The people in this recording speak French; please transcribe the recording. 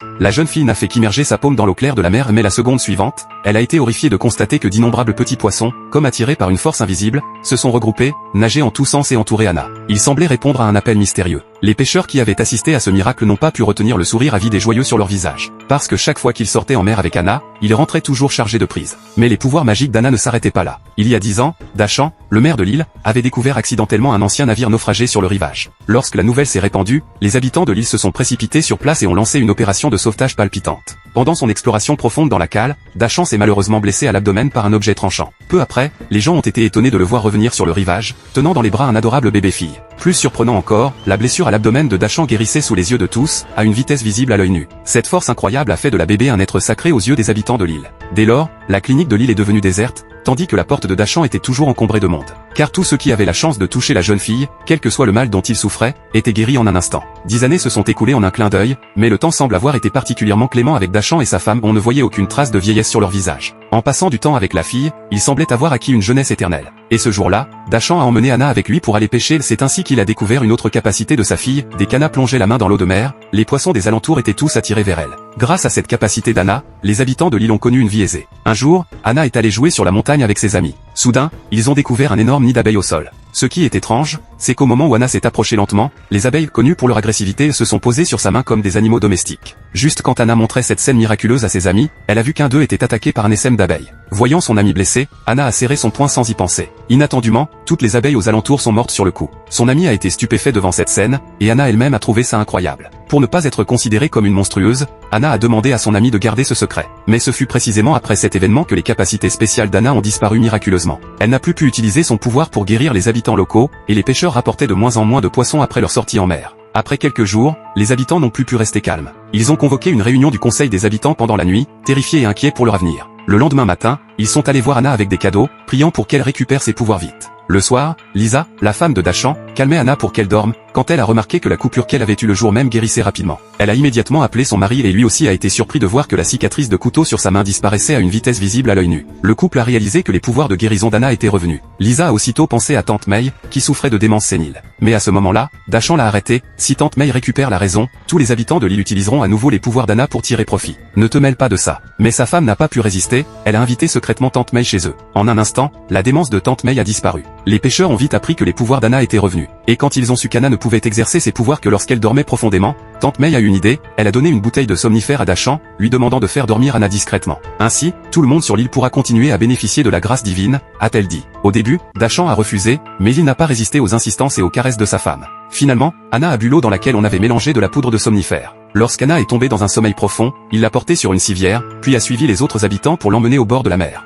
La jeune fille n'a fait qu'immerger sa paume dans l'eau claire de la mer, mais la seconde suivante, elle a été horrifiée de constater que d'innombrables petits poissons, comme attirés par une force invisible, se sont regroupés, nageaient en tous sens et entouraient Anna. Ils semblaient répondre à un appel mystérieux. Les pêcheurs qui avaient assisté à ce miracle n'ont pas pu retenir le sourire avide et joyeux sur leur visage. Parce que chaque fois qu'ils sortaient en mer avec Anna, ils rentraient toujours chargés de prises. Mais les pouvoirs magiques d'Anna ne s'arrêtaient pas là. Il y a 10 ans, Dachan, le maire de l'île, avait découvert accidentellement un ancien navire naufragé sur le rivage. Lorsque la nouvelle s'est répandue, les habitants de l'île se sont précipités sur place et ont lancé une opération de sauvetage palpitante. Pendant son exploration profonde dans la cale, Dachan s'est malheureusement blessé à l'abdomen par un objet tranchant. Peu après, les gens ont été étonnés de le voir revenir sur le rivage, tenant dans les bras un adorable bébé-fille. Plus surprenant encore, la blessure à l'abdomen de Dachan guérissait sous les yeux de tous, à une vitesse visible à l'œil nu. Cette force incroyable a fait de la bébé un être sacré aux yeux des habitants de l'île. Dès lors, la clinique de l'île est devenue déserte, tandis que la porte de Dachan était toujours encombrée de monde. Car tous ceux qui avaient la chance de toucher la jeune fille, quel que soit le mal dont ils souffraient, étaient guéris en un instant. 10 années se sont écoulées en un clin d'œil, mais le temps semble avoir été particulièrement clément avec Dachan et sa femme. On ne voyait aucune trace de vieillesse sur leur visage. En passant du temps avec la fille, il semblait avoir acquis une jeunesse éternelle. Et ce jour-là, Dachan a emmené Anna avec lui pour aller pêcher. C'est ainsi qu'il a découvert une autre capacité de sa fille. Dès qu'Anna plongeait la main dans l'eau de mer, les poissons des alentours étaient tous attirés vers elle. Grâce à cette capacité d'Anna, les habitants de l'île ont connu une vie aisée. Un jour, Anna est allée jouer sur la montagne avec ses amis. Soudain, ils ont découvert un énorme nid d'abeilles au sol. Ce qui est étrange, c'est qu'au moment où Anna s'est approchée lentement, les abeilles connues pour leur agressivité se sont posées sur sa main comme des animaux domestiques. Juste quand Anna montrait cette scène miraculeuse à ses amis, elle a vu qu'un d'eux était attaqué par un essaim d'abeilles. Voyant son ami blessé, Anna a serré son poing sans y penser. Inattendument, toutes les abeilles aux alentours sont mortes sur le coup. Son ami a été stupéfait devant cette scène, et Anna elle-même a trouvé ça incroyable. Pour ne pas être considérée comme une monstrueuse, Anna a demandé à son ami de garder ce secret. Mais ce fut précisément après cet événement que les capacités spéciales d'Anna ont disparu miraculeusement. Elle n'a plus pu utiliser son pouvoir pour guérir les habitants locaux, et les pêcheurs rapportaient de moins en moins de poissons après leur sortie en mer. Après quelques jours, les habitants n'ont plus pu rester calmes. Ils ont convoqué une réunion du conseil des habitants pendant la nuit, terrifiés et inquiets pour leur avenir. Le lendemain matin, ils sont allés voir Anna avec des cadeaux, priant pour qu'elle récupère ses pouvoirs vite. Le soir, Lisa, la femme de Dachan, calmait Anna pour qu'elle dorme, quand elle a remarqué que la coupure qu'elle avait eue le jour même guérissait rapidement. Elle a immédiatement appelé son mari et lui aussi a été surpris de voir que la cicatrice de couteau sur sa main disparaissait à une vitesse visible à l'œil nu. Le couple a réalisé que les pouvoirs de guérison d'Anna étaient revenus. Lisa a aussitôt pensé à Tante May, qui souffrait de démence sénile. Mais à ce moment-là, Dachan l'a arrêtée. Si Tante May récupère la raison, tous les habitants de l'île utiliseront à nouveau les pouvoirs d'Anna pour tirer profit. Ne te mêle pas de ça. Mais sa femme n'a pas pu résister, elle a invité secrètement Tante May chez eux. En un instant, la démence de Tante May a disparu. Les pêcheurs ont vite appris que les pouvoirs d'Anna étaient revenus. Et quand ils ont su qu'Anna ne pouvait exercer ses pouvoirs que lorsqu'elle dormait profondément, Tante May a eu une idée, elle a donné une bouteille de somnifère à Dachan, lui demandant de faire dormir Anna discrètement. Ainsi, tout le monde sur l'île pourra continuer à bénéficier de la grâce divine, a-t-elle dit. Au début, Dachan a refusé, mais il n'a pas résisté aux insistances et aux caresses de sa femme. Finalement, Anna a bu l'eau dans laquelle on avait mélangé de la poudre de somnifère. Lorsqu'Anna est tombée dans un sommeil profond, il l'a portée sur une civière, puis a suivi les autres habitants pour l'emmener au bord de la mer.